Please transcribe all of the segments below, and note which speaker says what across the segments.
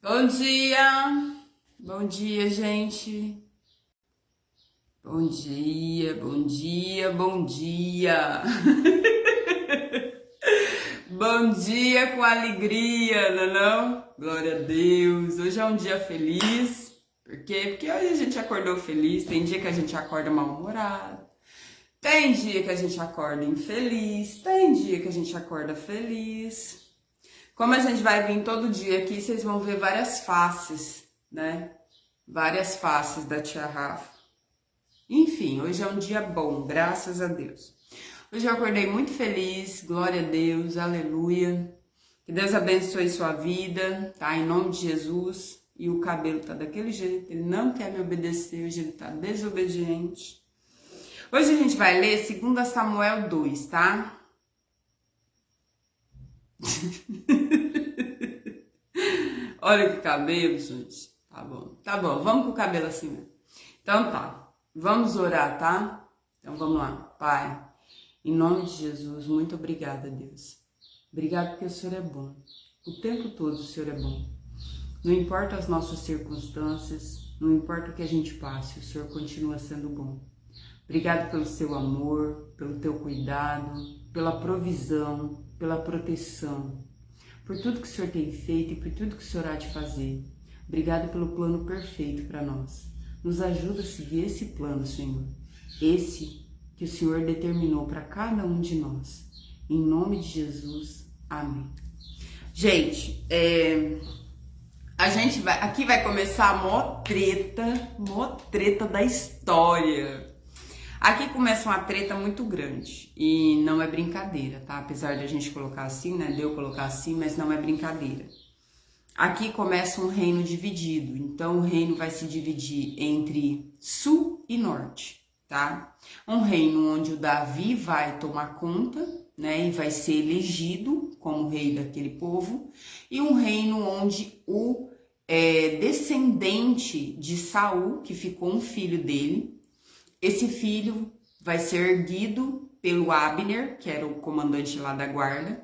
Speaker 1: Bom dia, gente. Bom dia, bom dia, bom dia. Bom dia com alegria, não é não? Glória a Deus. Hoje é um dia feliz. Por quê? Porque hoje a gente acordou feliz. Tem dia que a gente acorda mal-humorado. Tem dia que a gente acorda infeliz. Tem dia que a gente acorda feliz. Como a gente vai vir todo dia aqui, vocês vão ver várias faces, né? Várias faces da tia Rafa. Enfim, hoje é um dia bom, graças a Deus. Hoje eu acordei muito feliz, glória a Deus, aleluia. Que Deus abençoe sua vida, tá? Em nome de Jesus. E o cabelo tá daquele jeito, ele não quer me obedecer, hoje ele tá desobediente. Hoje a gente vai ler 2 Samuel 2, tá? Olha que cabelo, gente. Tá bom, vamos com o cabelo assim mesmo. Então tá, vamos orar, tá? Então vamos lá. Pai, em nome de Jesus, muito obrigada, Deus. Obrigado porque o Senhor é bom. O tempo todo o Senhor é bom. Não importa as nossas circunstâncias, não importa o que a gente passe, o Senhor continua sendo bom. Obrigado pelo seu amor, pelo teu cuidado, pela provisão, pela proteção, por tudo que o Senhor tem feito e por tudo que o Senhor há de fazer. Obrigado pelo plano perfeito para nós. Nos ajuda a seguir esse plano, Senhor. Esse que o Senhor determinou para cada um de nós. Em nome de Jesus, amém. Gente, aqui vai começar a mó treta da história. Aqui começa uma treta muito grande e não é brincadeira, tá? Apesar de a gente colocar assim, né? De eu colocar assim, mas não é brincadeira. Aqui começa um reino dividido, então o reino vai se dividir entre sul e norte, tá? Um reino onde o Davi vai tomar conta, né? E vai ser elegido como rei daquele povo, e um reino onde o descendente de Saul, que ficou um filho dele, esse filho vai ser erguido pelo Abner, que era o comandante lá da guarda,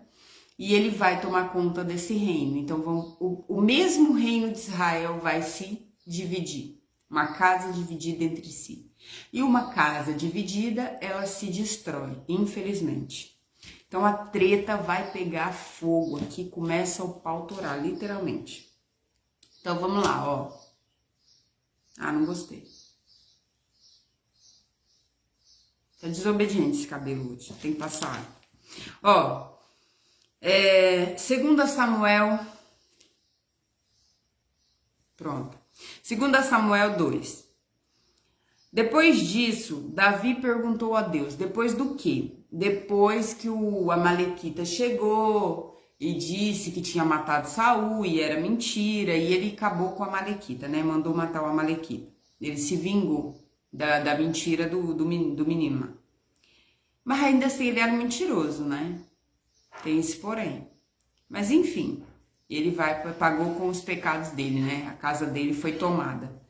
Speaker 1: e ele vai tomar conta desse reino. Então o mesmo reino de Israel vai se dividir, uma casa dividida entre si. E uma casa dividida, ela se destrói, infelizmente. Então a treta vai pegar fogo aqui, começa o pau torar, literalmente. Então vamos lá, ó. Ah, não gostei. Tá desobediente esse cabelo hoje, tem que passar. Ó, 2 Samuel, pronto. 2 Samuel 2. Depois disso, Davi perguntou a Deus, depois do quê? Depois que o Amalequita chegou e disse que tinha matado Saul e era mentira, e ele acabou com o Amalequita, né? Mandou matar o Amalequita. Ele se vingou da mentira do menino lá. Mas ainda assim ele era mentiroso, né? Tem esse porém. Mas enfim, ele pagou com os pecados dele, né? A casa dele foi tomada.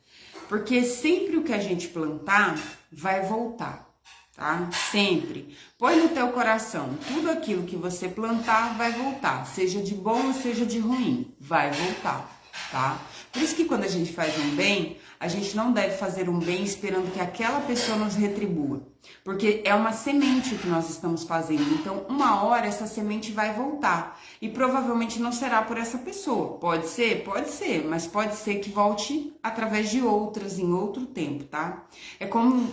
Speaker 1: Porque sempre o que a gente plantar vai voltar, tá? Sempre. Põe no teu coração, tudo aquilo que você plantar vai voltar. Seja de bom ou seja de ruim, vai voltar, tá? Por isso que quando a gente faz um bem, a gente não deve fazer um bem esperando que aquela pessoa nos retribua. Porque é uma semente que nós estamos fazendo. Então, uma hora essa semente vai voltar. E provavelmente não será por essa pessoa. Pode ser? Pode ser. Mas pode ser que volte através de outras, em outro tempo, tá? É como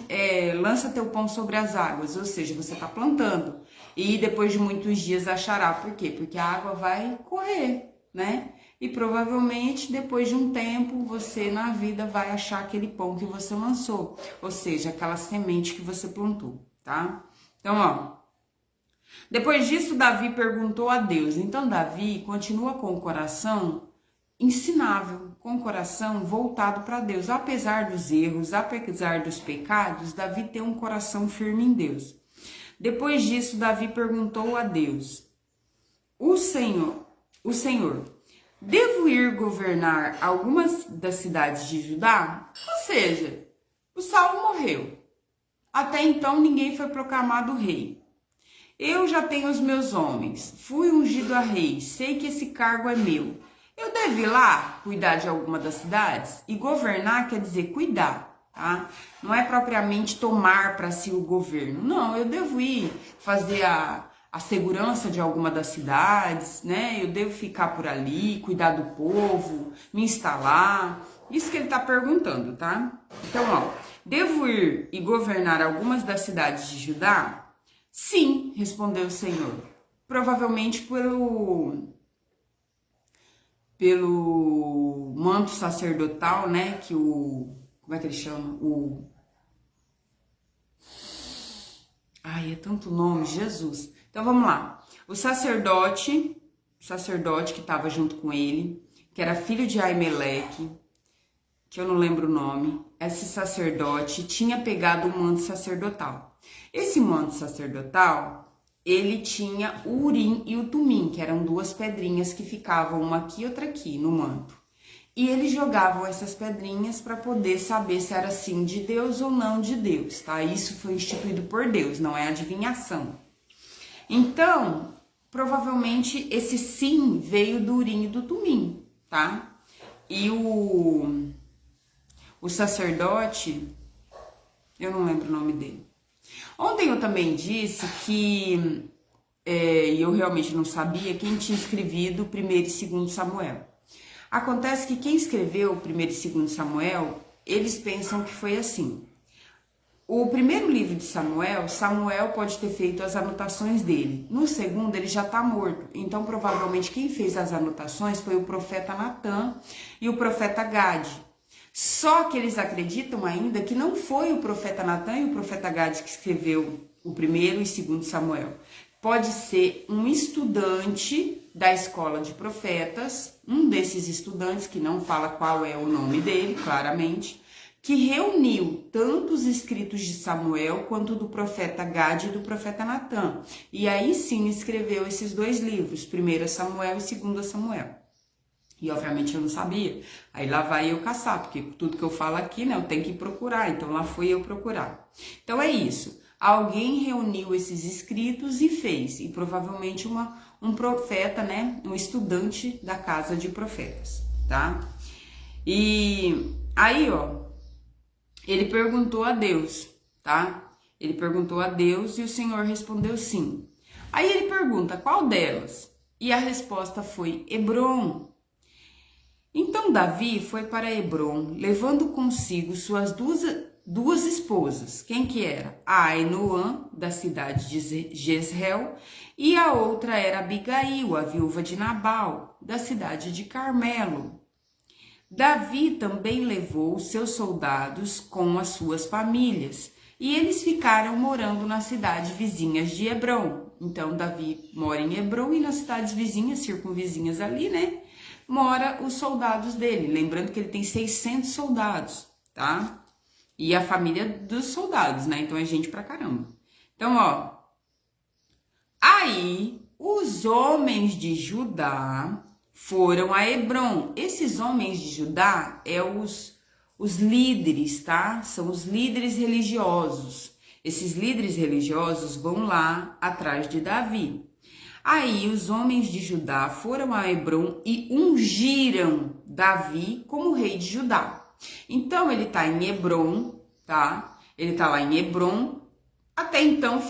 Speaker 1: lança teu pão sobre as águas. Ou seja, você está plantando. E depois de muitos dias achará. Por quê? Porque a água vai correr, né? E provavelmente depois de um tempo você na vida vai achar aquele pão que você lançou, ou seja, aquela semente que você plantou, tá? Então, ó, depois disso Davi perguntou a Deus. Então Davi continua com o coração ensinável, com o coração voltado para Deus. Apesar dos erros, apesar dos pecados, Davi tem um coração firme em Deus. Depois disso Davi perguntou a Deus: O Senhor, devo ir governar algumas das cidades de Judá? Ou seja, o Saul morreu. Até então ninguém foi proclamado rei. Eu já tenho os meus homens, fui ungido a rei, sei que esse cargo é meu. Eu deve ir lá cuidar de alguma das cidades? E governar quer dizer cuidar, tá? Não é propriamente tomar para si o governo. Não, eu devo ir fazer a segurança de alguma das cidades, né? Eu devo ficar por ali, cuidar do povo, me instalar. Isso que ele está perguntando, tá? Então, ó, devo ir e governar algumas das cidades de Judá? Sim, respondeu o Senhor. Provavelmente pelo manto sacerdotal, né? Que como é que ele chama? Ai, é tanto nome, Jesus. Então vamos lá. O sacerdote que estava junto com ele, que era filho de Aimeleque, que eu não lembro o nome, esse sacerdote tinha pegado o manto sacerdotal. Esse manto sacerdotal, ele tinha o Urim e o Tumim, que eram duas pedrinhas que ficavam uma aqui e outra aqui no manto. E eles jogavam essas pedrinhas para poder saber se era sim de Deus ou não de Deus, tá? Isso foi instituído por Deus, não é adivinhação. Então, provavelmente esse sim veio do Urim e do Tumim, tá? E o sacerdote, eu não lembro o nome dele. Ontem eu também disse que eu realmente não sabia quem tinha escrevido 1º e 2º Samuel. Acontece que quem escreveu 1º e 2º Samuel, eles pensam que foi assim. O primeiro livro de Samuel pode ter feito as anotações dele. No segundo, ele já está morto. Então, provavelmente, quem fez as anotações foi o profeta Natã e o profeta Gade. Só que eles acreditam ainda que não foi o profeta Natã e o profeta Gade que escreveu o 1º e 2º Samuel. Pode ser um estudante da escola de profetas, um desses estudantes, que não fala qual é o nome dele, claramente, que reuniu tanto os escritos de Samuel quanto do profeta Gade e do profeta Natã. E aí sim escreveu esses dois livros, 1 Samuel e 2 Samuel. E obviamente eu não sabia. Aí lá vai eu caçar, porque tudo que eu falo aqui, né, eu tenho que procurar. Então lá fui eu procurar. Então é isso. Alguém reuniu esses escritos e fez. E provavelmente um profeta, né, um estudante da casa de profetas, tá? E aí, ó, ele perguntou a Deus, tá? Ele perguntou a Deus e o Senhor respondeu sim. Aí ele pergunta, qual delas? E a resposta foi Hebrom. Então Davi foi para Hebrom, levando consigo suas duas esposas. Quem que era? A Ainoã, da cidade de Jezreel, e a outra era Abigail, a viúva de Nabal, da cidade de Carmelo. Davi também levou seus soldados com as suas famílias, e eles ficaram morando nas cidades vizinhas de Hebrom. Então Davi mora em Hebrom e nas cidades vizinhas, circunvizinhas ali, né? Mora os soldados dele. Lembrando que ele tem 600 soldados, tá? E a família dos soldados, né? Então é gente pra caramba. Então, ó. Aí, os homens de Judá foram a Hebrom. Esses homens de Judá os líderes, tá? São os líderes religiosos. Esses líderes religiosos vão lá atrás de Davi. Aí os homens de Judá foram a Hebrom e ungiram Davi como rei de Judá. Então ele tá em Hebrom, tá? Ele tá lá em Hebrom, até então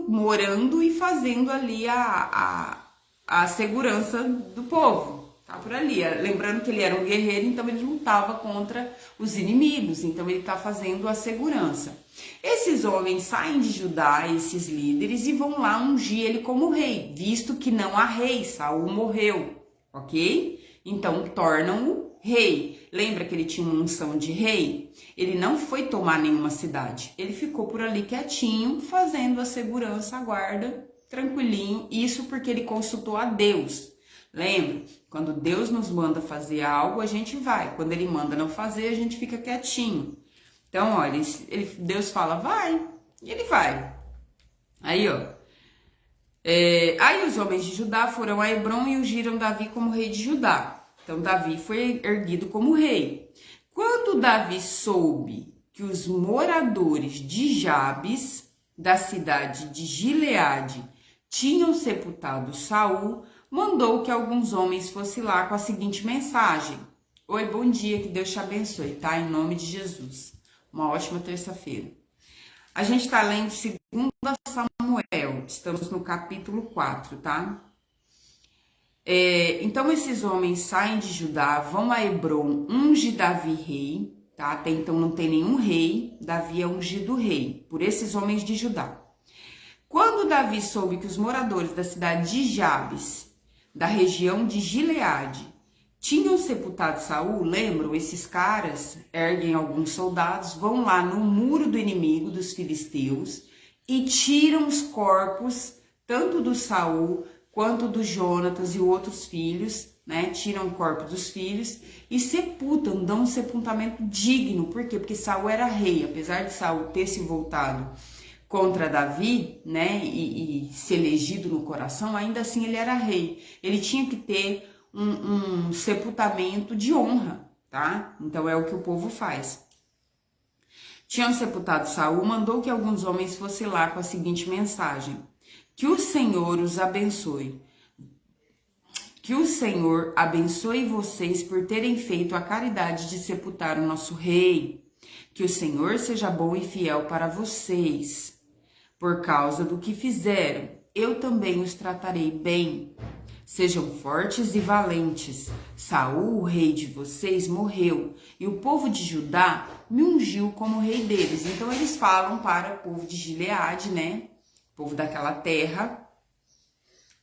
Speaker 1: morando e fazendo ali a segurança do povo. Tá por ali. Lembrando que ele era um guerreiro, então ele lutava contra os inimigos. Então ele tá fazendo a segurança. Esses homens saem de Judá, esses líderes, e vão lá ungir ele como rei, visto que não há rei, Saul morreu, ok? Então tornam-o rei. Lembra que ele tinha uma unção de rei? Ele não foi tomar nenhuma cidade, ele ficou por ali quietinho, fazendo a segurança, a guarda, tranquilinho, isso porque ele consultou a Deus. Lembra? Quando Deus nos manda fazer algo, a gente vai. Quando ele manda não fazer, a gente fica quietinho. Então, olha, Deus fala, vai, e ele vai. Aí, ó. Aí os homens de Judá foram a Hebrom e ungiram Davi como rei de Judá. Então, Davi foi erguido como rei. Quando Davi soube que os moradores de Jabes, da cidade de Gileade, tinham sepultado Saul, mandou que alguns homens fossem lá com a seguinte mensagem: oi, bom dia, que Deus te abençoe, tá? Em nome de Jesus. Uma ótima terça-feira. A gente tá lendo 2 Samuel, estamos no capítulo 4, tá? Então esses homens saem de Judá, vão a Hebron, unge Davi rei, tá? Até então não tem nenhum rei, Davi é ungido rei, por esses homens de Judá. Quando Davi soube que os moradores da cidade de Jabes, da região de Gileade, tinham sepultado Saul, lembram? Esses caras erguem alguns soldados, vão lá no muro do inimigo, dos filisteus, e tiram os corpos, tanto do Saul quanto do Jonatas e outros filhos, né? Tiram o corpo dos filhos e sepultam, dão um sepultamento digno. Por quê? Porque Saul era rei, apesar de Saul ter se voltado contra Davi, né, e se elegido no coração, ainda assim ele era rei. Ele tinha que ter um sepultamento de honra, tá? Então é o que o povo faz. Tinham sepultado Saul, mandou que alguns homens fossem lá com a seguinte mensagem: que o Senhor os abençoe. Que o Senhor abençoe vocês por terem feito a caridade de sepultar o nosso rei. Que o Senhor seja bom e fiel para vocês. Por causa do que fizeram, eu também os tratarei bem. Sejam fortes e valentes. Saul, o rei de vocês, morreu, e o povo de Judá me ungiu como rei deles. Então eles falam para o povo de Gileade, né? O povo daquela terra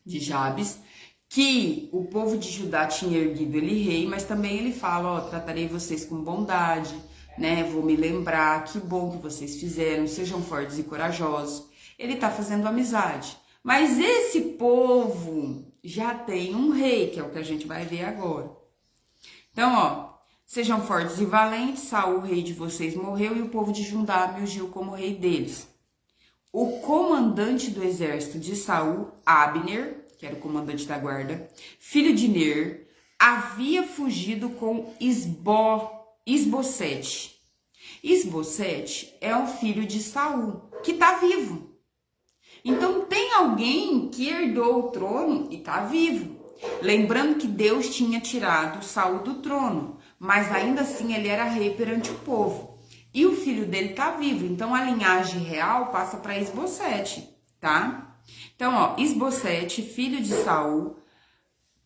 Speaker 1: de Jabes, que o povo de Judá tinha erguido ele rei, mas também ele fala, ó, tratarei vocês com bondade, né? Vou me lembrar, que bom que vocês fizeram, sejam fortes e corajosos. Ele tá fazendo amizade. Mas esse povo já tem um rei, que é o que a gente vai ver agora. Então, ó, sejam fortes e valentes, Saul, rei de vocês, morreu, e o povo de Judá me ungiu como rei deles. O comandante do exército de Saul, Abner, que era o comandante da guarda, filho de Ner, havia fugido com Isbosete. Isbosete é o filho de Saul, que está vivo. Então tem alguém que herdou o trono e está vivo. Lembrando que Deus tinha tirado Saul do trono, mas ainda assim ele era rei perante o povo. E o filho dele está vivo, então a linhagem real passa para Isbosete, tá? Então, ó, Isbosete, filho de Saul.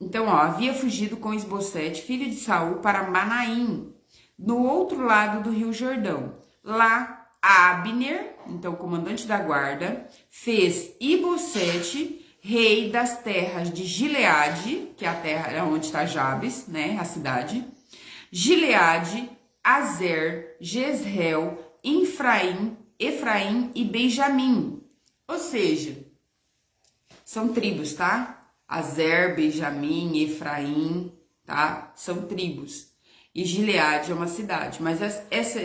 Speaker 1: Então, ó, havia fugido com Isbosete, filho de Saul, para Manaim, no outro lado do rio Jordão. Lá, Abner, então comandante da guarda, fez Isbosete rei das terras de Gileade, que é a terra onde está Jabes, né, a cidade, Gileade, Azer, Jezreel, Efraim e Benjamim. Ou seja, são tribos, tá? Azer, Benjamim, Efraim, tá? São tribos. E Gileade é uma cidade, mas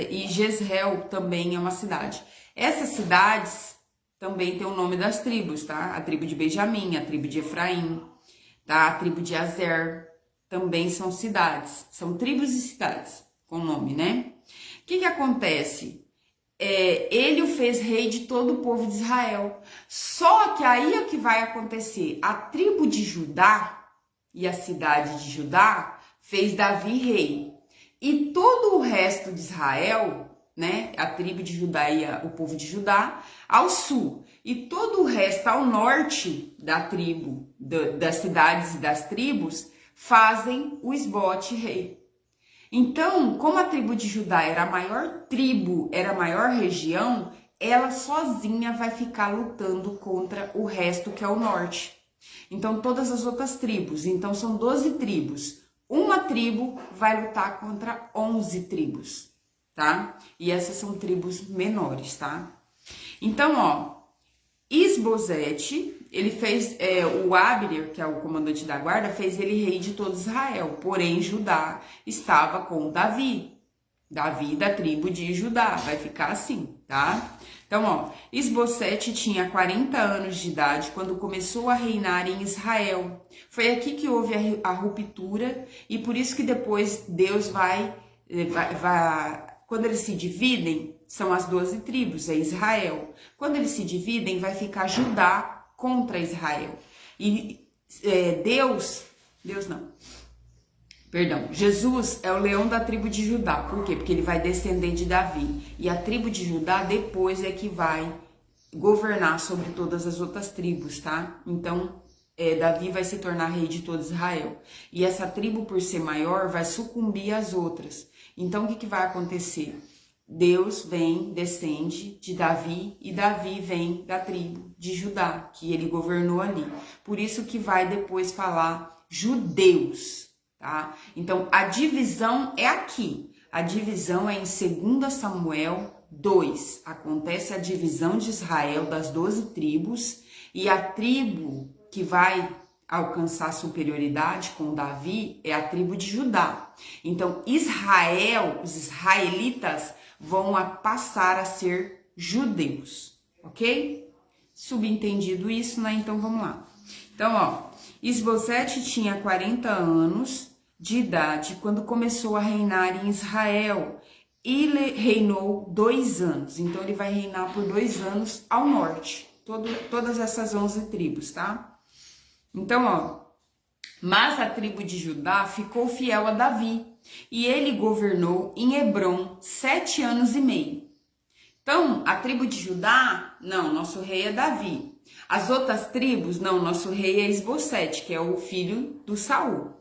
Speaker 1: e Jezreel também é uma cidade. Essas cidades também tem o nome das tribos, tá? A tribo de Benjamim, a tribo de Efraim, tá? A tribo de Azer também são cidades, são tribos e cidades com nome, né? O que acontece? Ele o fez rei de todo o povo de Israel. Só que aí é o que vai acontecer. A tribo de Judá e a cidade de Judá fez Davi rei. E todo o resto de Israel, né, a tribo de Judá e o povo de Judá, ao sul. E todo o resto ao norte da tribo, das cidades e das tribos, fazem o Isbote rei. Então, como a tribo de Judá era a maior tribo, era a maior região, ela sozinha vai ficar lutando contra o resto que é o norte. Então, todas as outras tribos, então são 12 tribos. Uma tribo vai lutar contra 11 tribos, tá? E essas são tribos menores, tá? Então, ó, Isbosete, ele fez, o Abner, que é o comandante da guarda, fez ele rei de todo Israel. Porém, Judá estava com Davi. Davi da tribo de Judá, vai ficar assim, tá? Então, ó, Isbosete tinha 40 anos de idade quando começou a reinar em Israel. Foi aqui que houve a ruptura e por isso que depois Deus vai quando eles se dividem, são as 12 tribos, é Israel. Quando eles se dividem, vai ficar Judá contra Israel. E Deus não. Perdão, Jesus é o leão da tribo de Judá. Por quê? Porque ele vai descender de Davi. E a tribo de Judá depois é que vai governar sobre todas as outras tribos, tá? Então, Davi vai se tornar rei de todo Israel. E essa tribo, por ser maior, vai sucumbir às outras. Então, o que vai acontecer? Deus vem, descende de Davi, e Davi vem da tribo de Judá, que ele governou ali. Por isso que vai depois falar judeus, tá? Então, a divisão é aqui. A divisão é em 2 Samuel 2. Acontece a divisão de Israel das 12 tribos, e a tribo que vai alcançar superioridade com Davi é a tribo de Judá. Então, Israel, os israelitas, vão passar a ser judeus, ok? Subentendido isso, né? Então, vamos lá. Então, ó, Isbosete tinha 40 anos de idade quando começou a reinar em Israel. Ele reinou 2 anos, então ele vai reinar por 2 anos ao norte, todas essas 11 tribos, tá? Então, ó, mas a tribo de Judá ficou fiel a Davi, e ele governou em Hebrom 7 anos e meio. Então, a tribo de Judá, não, nosso rei é Davi. As outras tribos, não, nosso rei é Isbosete, que é o filho do Saul.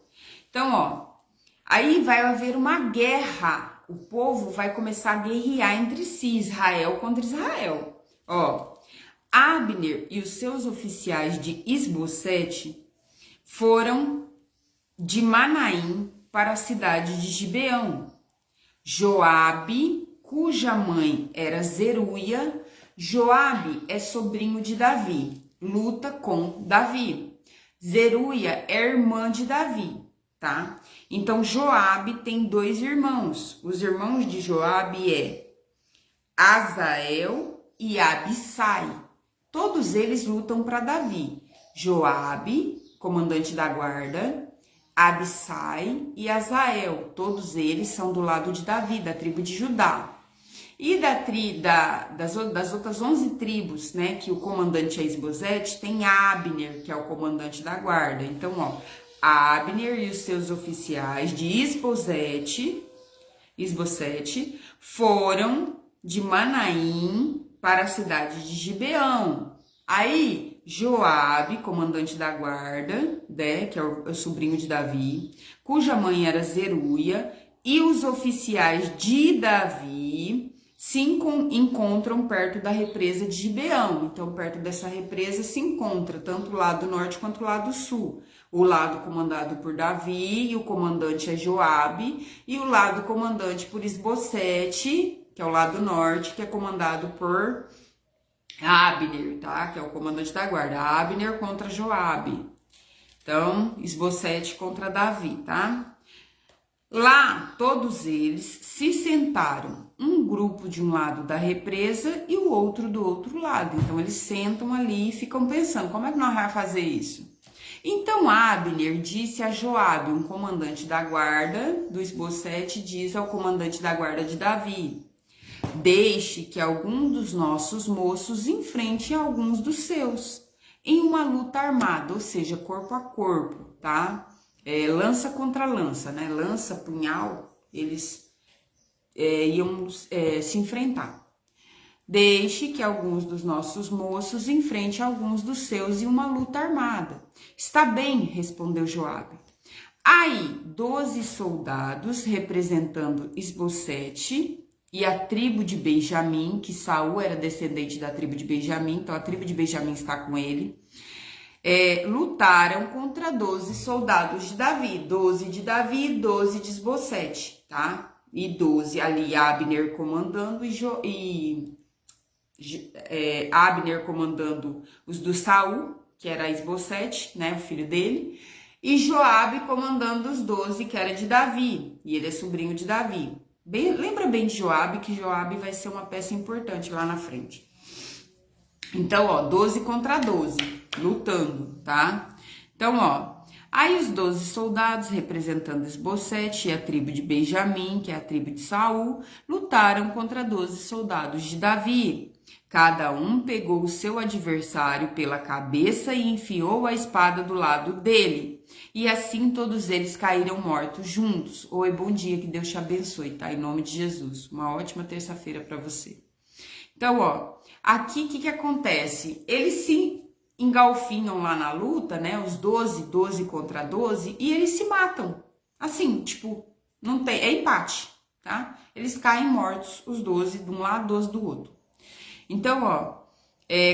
Speaker 1: Então, ó, aí vai haver uma guerra. O povo vai começar a guerrear entre si, Israel contra Israel. Ó, Abner e os seus oficiais de Isbosete foram de Manaim para a cidade de Gibeão. Joabe, cuja mãe era Zeruia, Joabe é sobrinho de Davi, luta com Davi. Zeruia é irmã de Davi, tá? Então Joabe tem 2 irmãos. Os irmãos de Joabe é Azael e Abissai. Todos eles lutam para Davi. Joabe, comandante da guarda, Abissai e Azael, todos eles são do lado de Davi, da tribo de Judá. E das outras 11 tribos, né, que o comandante é Isbosete, tem Abner, que é o comandante da guarda. Então, ó, Abner e os seus oficiais de Isbosete foram de Manaim para a cidade de Gibeão. Aí, Joabe, comandante da guarda, né, que é o sobrinho de Davi, cuja mãe era Zeruia, e os oficiais de Davi se encontram perto da represa de Gibeão. Então, perto dessa represa se encontra tanto o lado norte quanto o lado sul. O lado comandado por Davi, e o comandante é Joabe, e o lado comandante por Isbosete, que é o lado norte, que é comandado por Abner, tá? Que é o comandante da guarda. Abner contra Joabe. Então, Isbosete contra Davi, tá? Lá, todos eles se sentaram, um grupo de um lado da represa e o outro do outro lado. Então, eles sentam ali e ficam pensando, como é que nós vamos fazer isso? Então, Abner disse a Joabe, um comandante da guarda do Isbosete, diz ao comandante da guarda de Davi: deixe que algum dos nossos moços enfrente alguns dos seus, em uma luta armada, ou seja, corpo a corpo, tá? Lança contra lança, né? Lança, punhal, eles iam se enfrentar. Deixe que alguns dos nossos moços enfrente alguns dos seus em uma luta armada. Está bem, respondeu Joabe. Aí, 12 soldados representando Isbosete e a tribo de Benjamim, que Saul era descendente da tribo de Benjamim, então a tribo de Benjamim está com ele, lutaram contra 12 soldados de Davi, 12 de Davi e 12 de Isbosete, tá? E 12 ali, Abner comandando Abner comandando os do Saul, que era Isbosete, né, o filho dele, e Joabe comandando os 12, que era de Davi, e ele é sobrinho de Davi. Lembra bem de Joabe, que Joabe vai ser uma peça importante lá na frente. Então, ó, 12 contra 12, lutando, tá? Então, ó, aí os 12 soldados, representando Isbosete e a tribo de Benjamim, que é a tribo de Saul, lutaram contra 12 soldados de Davi. Cada um pegou o seu adversário pela cabeça e enfiou a espada do lado dele. E assim todos eles caíram mortos juntos. Oi, bom dia, que Deus te abençoe, tá? Em nome de Jesus. Uma ótima terça-feira para você. Então, ó, aqui o que acontece? Eles se engalfinham lá na luta, né? Os 12 contra 12, e eles se matam. Assim, tipo, não tem, é empate, tá? Eles caem mortos, os 12 de um lado, 12 do outro. Então, ó,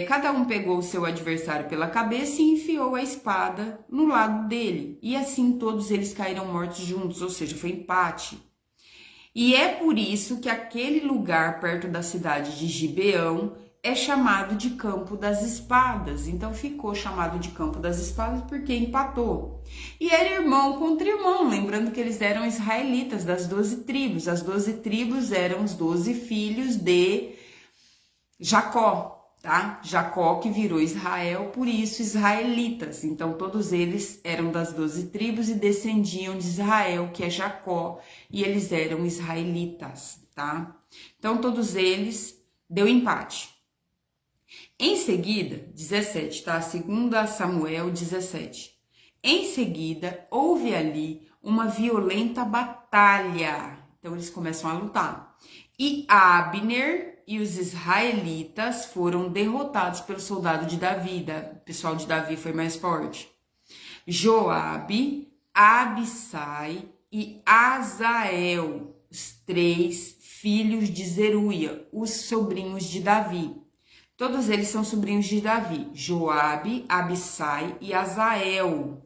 Speaker 1: cada um pegou o seu adversário pela cabeça e enfiou a espada no lado dele. E assim todos eles caíram mortos juntos, ou seja, foi empate. E é por isso que aquele lugar perto da cidade de Gibeão é chamado de Campo das Espadas. Então ficou chamado de Campo das Espadas porque empatou. E era irmão contra irmão, lembrando que eles eram israelitas das 12 tribos. As 12 tribos eram os 12 filhos de Jacó, tá? Jacó que virou Israel, por isso israelitas. Então todos eles eram das 12 tribos e descendiam de Israel, que é Jacó, e eles eram israelitas, tá? Então todos eles deu empate. Em seguida, 17, tá? 2 Samuel 17. Em seguida, houve ali uma violenta batalha. Então eles começam a lutar. E Abner e os israelitas foram derrotados pelo soldado de Davi. O pessoal de Davi foi mais forte. Joabe, Abissai e Azael, os 3 filhos de Zeruia, os sobrinhos de Davi. Todos eles são sobrinhos de Davi. Joabe, Abissai e Azael,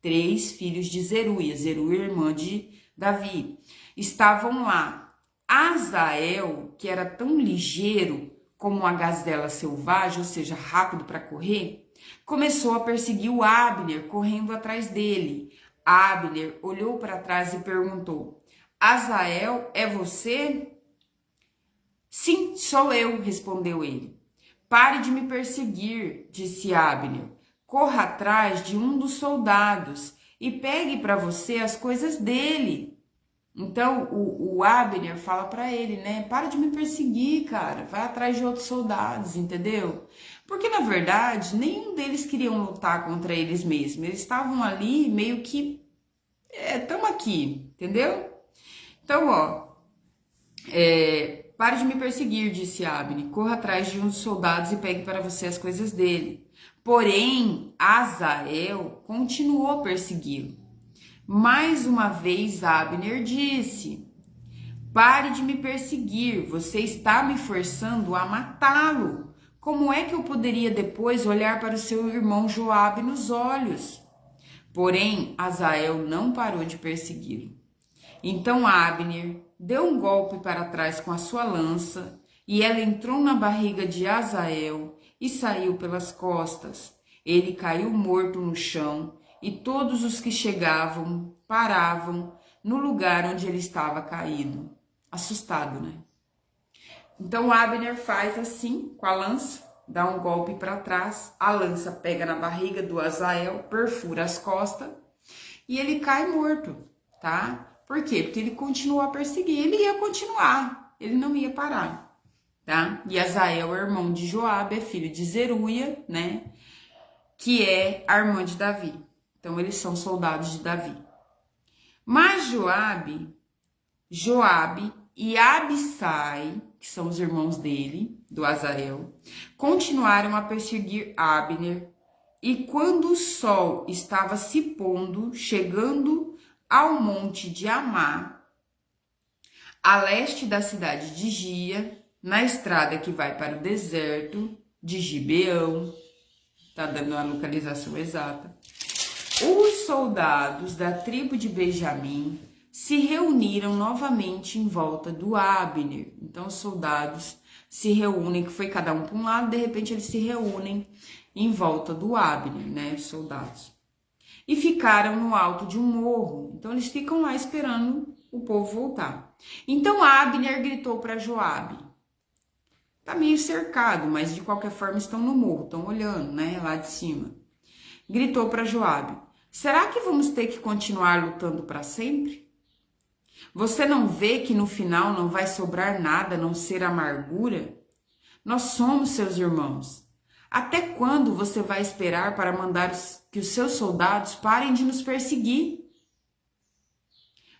Speaker 1: 3 filhos de Zeruia. Zeruia, irmã de Davi. Estavam lá. Azael, que era tão ligeiro como uma gazela selvagem, ou seja, rápido para correr, começou a perseguir o Abner, correndo atrás dele. Abner olhou para trás e perguntou: Azael, é você? Sim, sou eu, respondeu ele. Pare de me perseguir, disse Abner. Corra atrás de um dos soldados e pegue para você as coisas dele. Então, o Abner fala para ele, né? Para de me perseguir, cara. Vai atrás de outros soldados, entendeu? Porque, na verdade, nenhum deles queriam lutar contra eles mesmos. Eles estavam ali meio que... Tamo aqui, entendeu? Então, ó... Pare de me perseguir, disse Abner. Corra atrás de uns soldados e pegue para você as coisas dele. Porém, Azael continuou a persegui-lo. Mais uma vez, Abner disse: Pare de me perseguir, você está me forçando a matá-lo. Como é que eu poderia depois olhar para o seu irmão Joabe nos olhos? Porém, Azael não parou de persegui-lo. Então Abner deu um golpe para trás com a sua lança e ela entrou na barriga de Azael e saiu pelas costas. Ele caiu morto no chão e todos os que chegavam paravam no lugar onde ele estava caído. Assustado, né? Então Abner faz assim com a lança, dá um golpe para trás, a lança pega na barriga do Azael, perfura as costas e ele cai morto, tá? Por quê? Porque ele continuou a perseguir, ele ia continuar, ele não ia parar, tá? E Azael é irmão de Joabe, é filho de Zeruia, né? Que é a irmã de Davi. Então eles são soldados de Davi. Mas Joabe e Abissai, que são os irmãos dele, do Azael, continuaram a perseguir Abner, e quando o sol estava se pondo, chegando ao monte de Amá, a leste da cidade de Gia, na estrada que vai para o deserto de Gibeão, tá dando a localização exata, os soldados da tribo de Benjamim se reuniram novamente em volta do Abner. Então os soldados se reúnem, que foi cada um para um lado, de repente eles se reúnem em volta do Abner, né, os soldados. E ficaram no alto de um morro. Então eles ficam lá esperando o povo voltar. Então Abner gritou para Joabe. Tá meio cercado, mas de qualquer forma estão no morro, estão olhando, né, lá de cima. Gritou para Joabe: será que vamos ter que continuar lutando para sempre? Você não vê que no final não vai sobrar nada a não ser amargura? Nós somos seus irmãos. Até quando você vai esperar para mandar que os seus soldados parem de nos perseguir?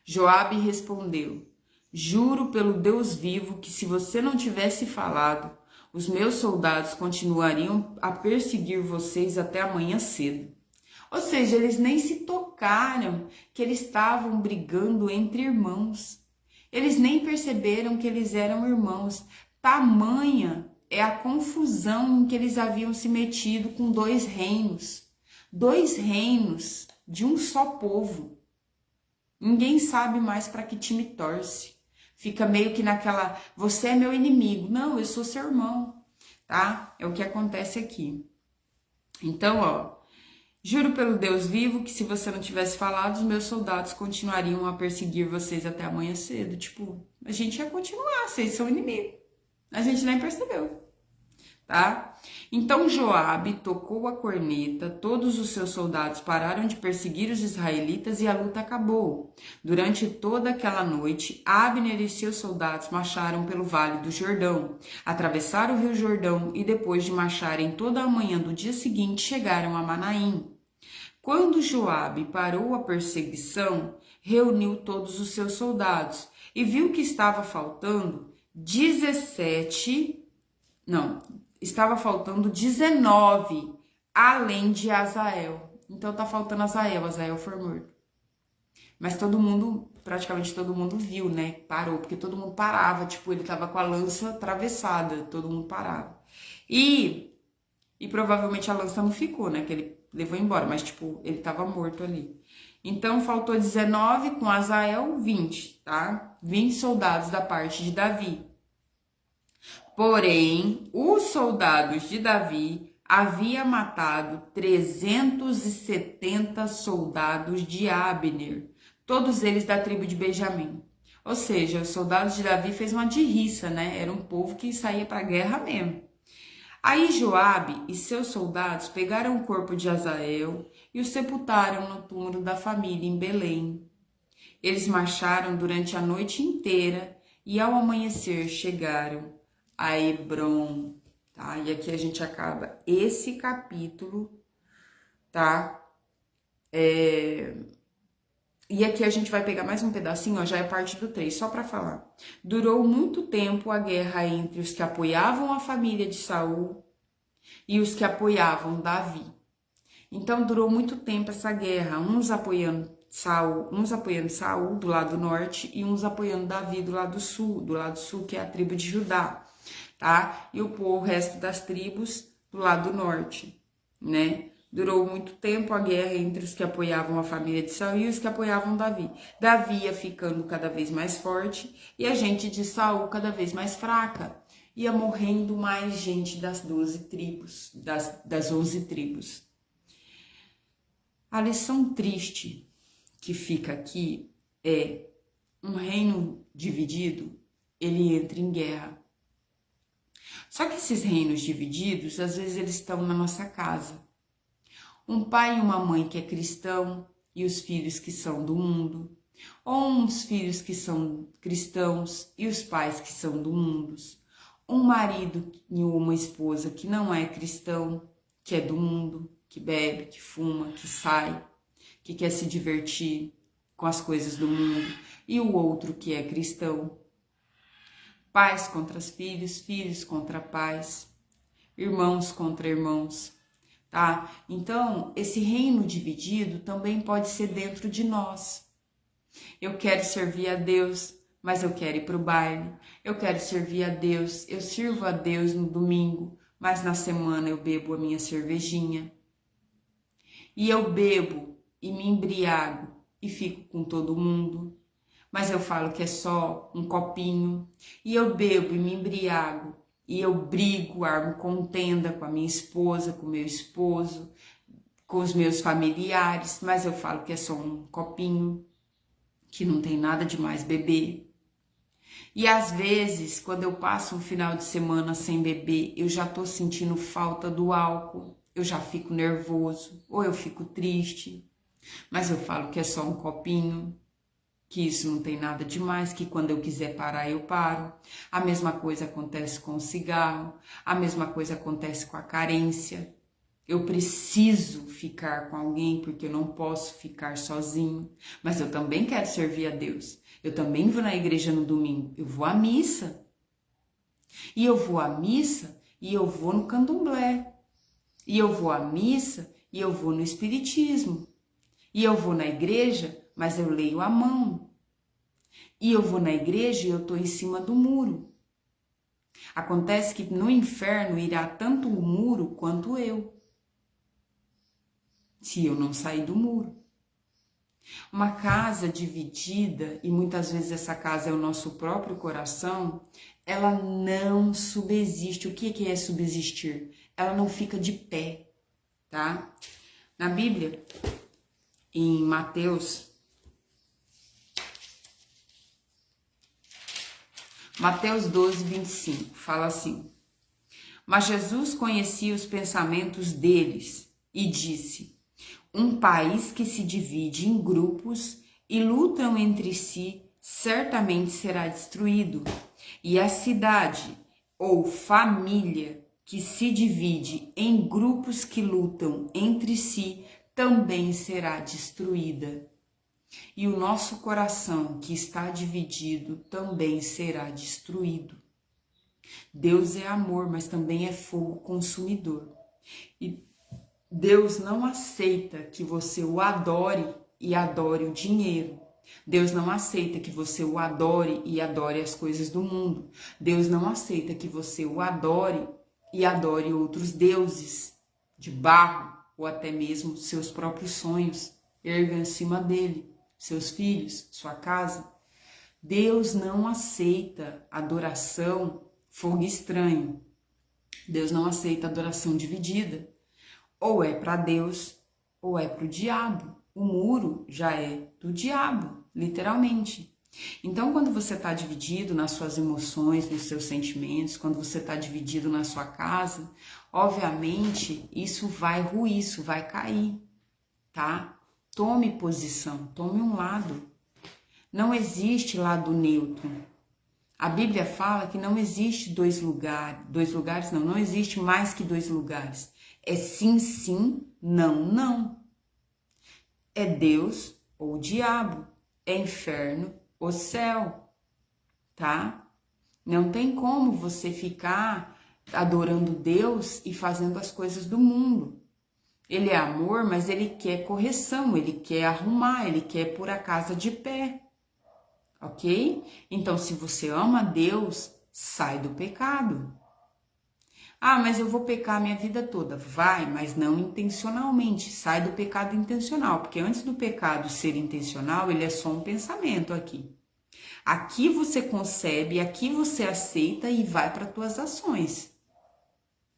Speaker 1: Joabe respondeu: juro pelo Deus vivo que se você não tivesse falado, os meus soldados continuariam a perseguir vocês até amanhã cedo. Ou seja, eles nem se tocaram que eles estavam brigando entre irmãos. Eles nem perceberam que eles eram irmãos. Tamanha é a confusão em que eles haviam se metido com dois reinos de um só povo. Ninguém sabe mais para que time torce. Fica meio que naquela, você é meu inimigo. Não, eu sou seu irmão, tá? É o que acontece aqui. Então, ó, juro pelo Deus vivo que se você não tivesse falado, os meus soldados continuariam a perseguir vocês até amanhã cedo. Tipo, a gente ia continuar, vocês são inimigos. A gente nem percebeu, tá? Então Joabe tocou a corneta, todos os seus soldados pararam de perseguir os israelitas e a luta acabou. Durante toda aquela noite, Abner e seus soldados marcharam pelo vale do Jordão, atravessaram o rio Jordão e depois de marcharem toda a manhã do dia seguinte, chegaram a Manaim. Quando Joabe parou a perseguição, reuniu todos os seus soldados e viu que estava faltando 19, além de Azael. Então tá faltando Azael foi morto. Mas praticamente todo mundo viu, né? Parou, porque todo mundo parava, tipo, ele tava com a lança atravessada, todo mundo parava. E provavelmente a lança não ficou, né? Que ele levou embora, mas tipo, ele tava morto ali. Então faltou 19, com Azael 20, tá? 20 soldados da parte de Davi. Porém, os soldados de Davi haviam matado 370 soldados de Abner, todos eles da tribo de Benjamim. Ou seja, os soldados de Davi fez uma dirriça, né? Era um povo que saía para a guerra mesmo. Aí Joabe e seus soldados pegaram o corpo de Azael e o sepultaram no túmulo da família em Belém. Eles marcharam durante a noite inteira e ao amanhecer chegaram a Hebrom, tá? E aqui a gente acaba esse capítulo, tá? E aqui a gente vai pegar mais um pedacinho, ó, já é parte do 3, só para falar. Durou muito tempo a guerra entre os que apoiavam a família de Saul e os que apoiavam Davi. Então durou muito tempo essa guerra, uns apoiando Saul do lado norte e uns apoiando Davi do lado sul que é a tribo de Judá, tá? E o resto das tribos do lado norte, né? Durou muito tempo a guerra entre os que apoiavam a família de Saul e os que apoiavam Davi. Davi ia ficando cada vez mais forte e a gente de Saul cada vez mais fraca. Ia morrendo mais gente das 12 tribos, das 11 tribos. A lição triste que fica aqui é: um reino dividido, ele entra em guerra. Só que esses reinos divididos, às vezes eles estão na nossa casa. Um pai e uma mãe que é cristão e os filhos que são do mundo. Ou uns filhos que são cristãos e os pais que são do mundo. Um marido e uma esposa que não é cristão, que é do mundo, que bebe, que fuma, que sai, que quer se divertir com as coisas do mundo. E o outro que é cristão. Pais contra filhos, filhos contra pais, irmãos contra irmãos, tá? Então, esse reino dividido também pode ser dentro de nós. Eu quero servir a Deus, mas eu quero ir para o baile. Eu quero servir a Deus, eu sirvo a Deus no domingo, mas na semana eu bebo a minha cervejinha. E eu bebo e me embriago e fico com todo mundo. Mas eu falo que é só um copinho, e eu bebo e me embriago, e eu brigo, armo contenda com a minha esposa, com o meu esposo, com os meus familiares, mas eu falo que é só um copinho, que não tem nada de mais beber. E às vezes, quando eu passo um final de semana sem beber, eu já tô sentindo falta do álcool, eu já fico nervoso, ou eu fico triste, mas eu falo que é só um copinho. que isso não tem nada demais, que quando eu quiser parar, eu paro. A mesma coisa acontece com o cigarro, a mesma coisa acontece com a carência. Eu preciso ficar com alguém porque eu não posso ficar sozinho, mas eu também quero servir a Deus. Eu também vou na igreja no domingo, eu vou à missa. E eu vou à missa e eu vou no candomblé. E eu vou à missa e eu vou no espiritismo. E eu vou na igreja, mas eu leio a mão. E eu vou na igreja e eu estou em cima do muro. Acontece que no inferno irá tanto o muro quanto eu, se eu não sair do muro. Uma casa dividida, e muitas vezes essa casa é o nosso próprio coração, ela não subsiste. O que é subsistir? Ela não fica de pé, tá? Na Bíblia, em Mateus 12, 25, fala assim: Mas Jesus conhecia os pensamentos deles e disse: Um país que se divide em grupos e lutam entre si certamente será destruído, e a cidade ou família que se divide em grupos que lutam entre si também será destruída. E o nosso coração que está dividido também será destruído. Deus é amor, mas também é fogo consumidor. E Deus não aceita que você o adore e adore o dinheiro. Deus não aceita que você o adore e adore as coisas do mundo. Deus não aceita que você o adore e adore outros deuses de barro ou até mesmo seus próprios sonhos. Erga em cima dele, seus filhos, sua casa. Deus não aceita adoração fogo estranho. Deus não aceita adoração dividida. Ou é para Deus, ou é para o diabo. O muro já é do diabo, literalmente. Então, quando você está dividido nas suas emoções, nos seus sentimentos, quando você está dividido na sua casa, obviamente, isso vai ruir, isso vai cair, tá? Tome posição, tome um lado. Não existe lado neutro. A Bíblia fala que não existe dois lugares não existe mais que dois lugares. É sim, sim, não, não. É Deus ou o diabo, é inferno ou céu, tá? Não tem como você ficar adorando Deus e fazendo as coisas do mundo. Ele é amor, mas ele quer correção, ele quer arrumar, ele quer pôr a casa de pé. Ok? Então, se você ama Deus, sai do pecado. Ah, mas eu vou pecar a minha vida toda. Vai, mas não intencionalmente. Sai do pecado intencional, porque antes do pecado ser intencional, ele é só um pensamento aqui. Aqui você concebe, aqui você aceita e vai para as tuas ações.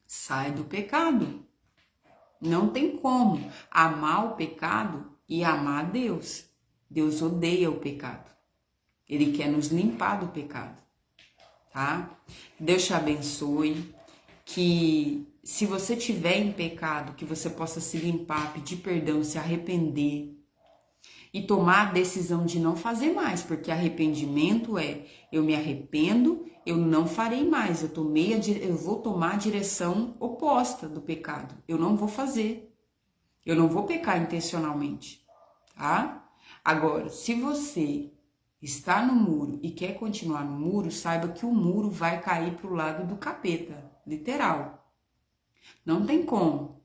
Speaker 1: Sai do pecado. Não tem como amar o pecado e amar a Deus. Deus odeia o pecado. Ele quer nos limpar do pecado, tá? Deus te abençoe, que se você tiver em pecado, que você possa se limpar, pedir perdão, se arrepender e tomar a decisão de não fazer mais, porque arrependimento é, eu me arrependo, eu não farei mais, eu vou tomar a direção oposta do pecado, eu não vou fazer, eu não vou pecar intencionalmente, tá? Agora, se você está no muro e quer continuar no muro, saiba que o muro vai cair para o lado do capeta, literal. Não tem como.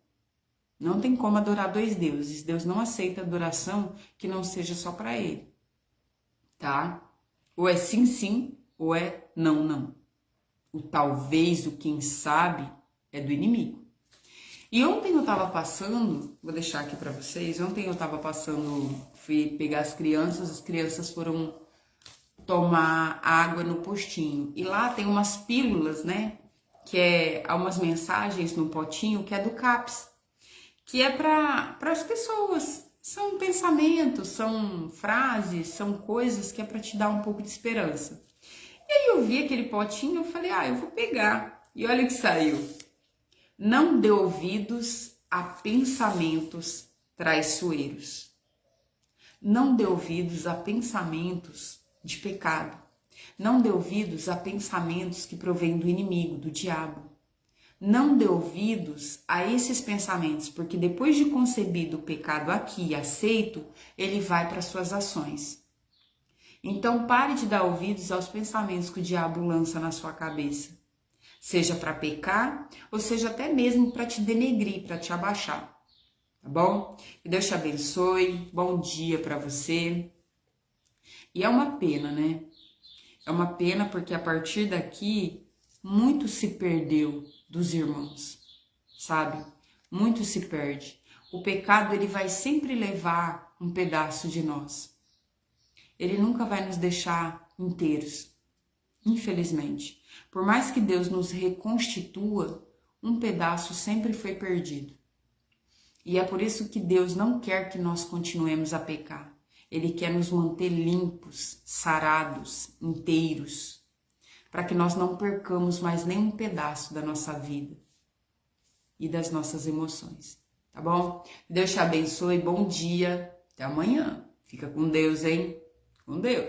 Speaker 1: Não tem como adorar dois deuses. Deus não aceita adoração que não seja só para ele, tá? Ou é sim, sim, ou é não, não. O talvez, o quem sabe, é do inimigo. E ontem eu tava passando, vou deixar aqui para vocês, ontem eu tava passando, fui pegar as crianças foram tomar água no postinho. E lá tem umas pílulas, né? Que há umas mensagens no potinho que é do CAPS, que é para as pessoas. São pensamentos, são frases, são coisas que é para te dar um pouco de esperança. E aí eu vi aquele potinho, eu falei, eu vou pegar. E olha o que saiu. Não dê ouvidos a pensamentos traiçoeiros. Não dê ouvidos a pensamentos de pecado. Não dê ouvidos a pensamentos que provêm do inimigo, do diabo. Não dê ouvidos a esses pensamentos, porque depois de concebido o pecado aqui, aceito, ele vai para suas ações. Então pare de dar ouvidos aos pensamentos que o diabo lança na sua cabeça. Seja para pecar, ou seja até mesmo para te denegrir, para te abaixar. Tá bom? Que Deus te abençoe. Bom dia para você. E é uma pena, né? É uma pena porque a partir daqui, muito se perdeu dos irmãos, sabe? Muito se perde. O pecado, ele vai sempre levar um pedaço de nós. Ele nunca vai nos deixar inteiros, infelizmente. Por mais que Deus nos reconstitua, um pedaço sempre foi perdido. E é por isso que Deus não quer que nós continuemos a pecar. Ele quer nos manter limpos, sarados, inteiros, para que nós não percamos mais nenhum pedaço da nossa vida e das nossas emoções, tá bom? Deus te abençoe, bom dia, até amanhã. Fica com Deus, hein? Com Deus.